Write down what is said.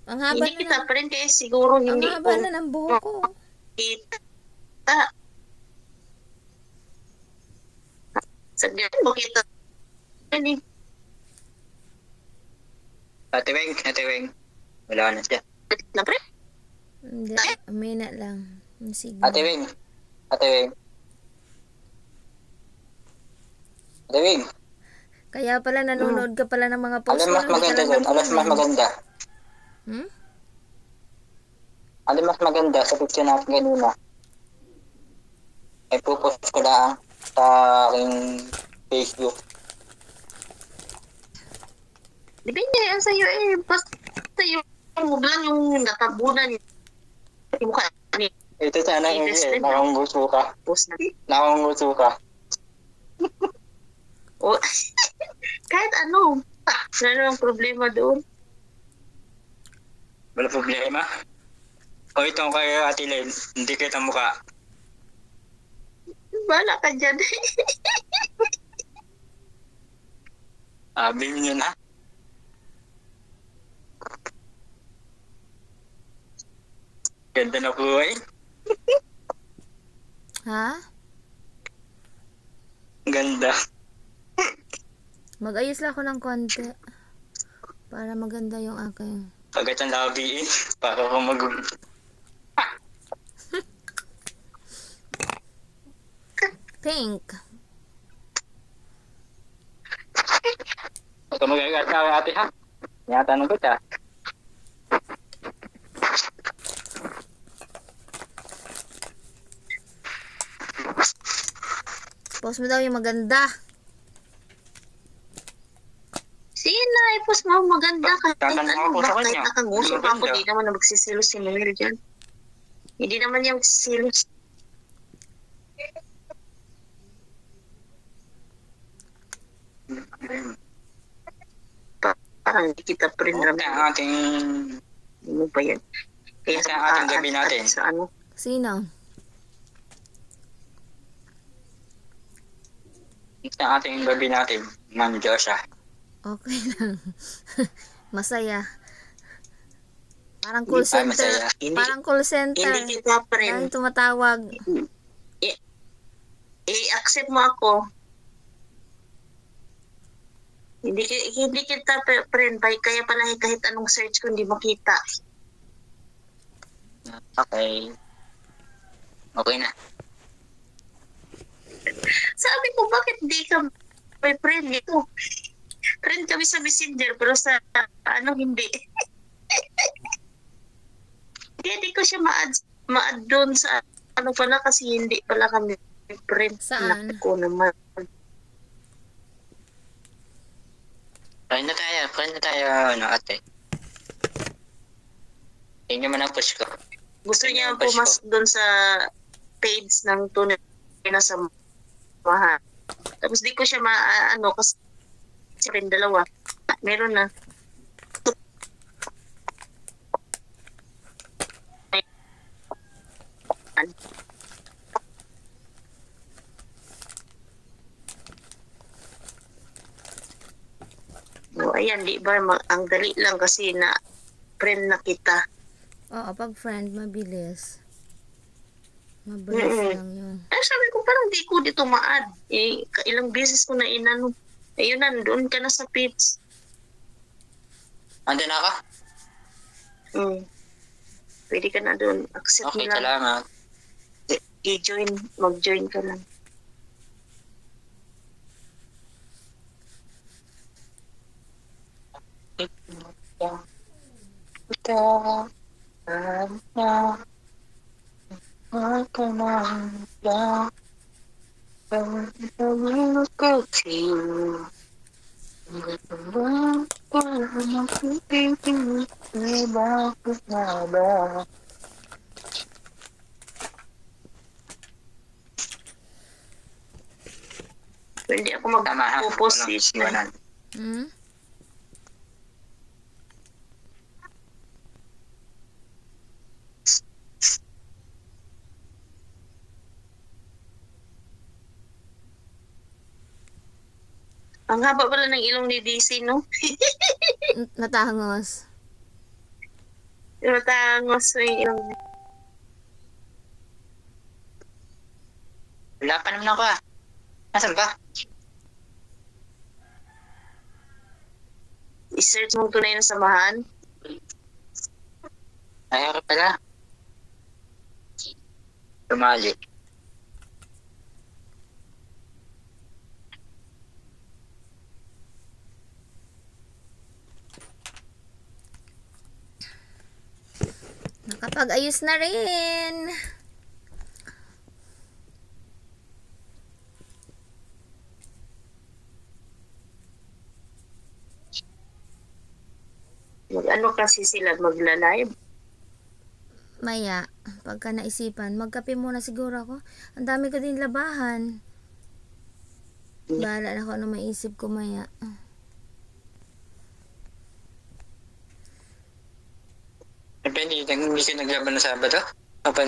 Ang haba Hindi na kita ng, pa rin kaya siguro ang hindi haba ko na ng buhok ko. kita. Saglit mo kita. Ate Weng. Wala na siya. Na pre? Hindi, umina lang. Sige. Ate Weng. Ate Weng. Kaya pala nanonood ka pala ng mga post Alin ko mas nung di ka maganda lang doon? Alin mas nag-comment. maganda? Alin mas maganda sa picture natin kanina? Ay pupost ko lang sa aking Facebook. Depende yan sa'yo eh. Basta yung huwag lang yung natabunan yung mukha ni Ito sana yung nakanguso ka. post na. Nakanguso ka. O, kahit ano. Ano ang problema doon? Wala problema. O itong kay Ate Len, hindi kita mukha. Bala ka dyan. Abim nyo na. Ganda na po eh. Ha? Ganda. Mag-ayos lang ako ng konti. Para maganda yung aking. Kagat ang labi eh. Para ko Pink. Huwag ka magagat sa ate ha. Tinatanong ko siya. Post mo daw yung maganda. Sige na, i-post mo. Maganda kahit Tatanong ano ako ba? sa Kahit kanya. nakanguso pa ako, Maganda. di naman na magsisilos si Noel dyan. Hindi naman niya magsisilos. Parang hindi kita pa rin Huwag na ating... Ano ba yan? Kaya Huwag na ating gabi natin. Sa ano? Sino? Huwag na ating gabi natin. Ma'am Joshua. Okay lang. Masaya. Parang call Ay, center. masaya. Parang call center. Hindi kita pa rin. Dahil tumatawag. I-accept mo ako. Hindi kita friend by kaya pala kahit anong search ko hindi makita. Okay. Okay na. Sabi ko bakit di ka may friend ito? Friend kami sa Messenger pero sa ano hindi. Hindi ko siya ma-add doon sa ano pala kasi hindi pala kami friend. Saan? Ko naman. Friend na tayo, ano, ate. Yun naman ang push ko. Gusto niya pumas doon sa page ng tunay na sa mahal. Tapos di ko siya ano kasi rin dalawa. Meron na. No, ayan, di ba? Ang dali lang kasi na friend na kita. Oo, pag friend, mabilis. Mabilis lang yun. Ay, sabi ko, parang di ko dito ma-add. Eh, ilang beses ko na inano. Ayun na, doon ka na sa page. Ando na ka? Pwede ka na doon. Accept Okay, mo lang. salamat. I-join. Mag-join ka lang. Hindi ako mag-post na. Hmm? Ang haba pala ng ilong ni DC, no? Natangos. Matangos yung Wala pa naman ako ah. Nasaan ba? i-search mo tunay na samahan. Ay, okay pala. Tumali. Nakapag-ayos na rin. Mag-ano kasi sila magla-live. Maya, pagka naisipan, magkape muna siguro ako. Ang dami ko din labahan. Bahala na ako ano maisip ko maya. Hindi ka naglaban ng Sabado? O pa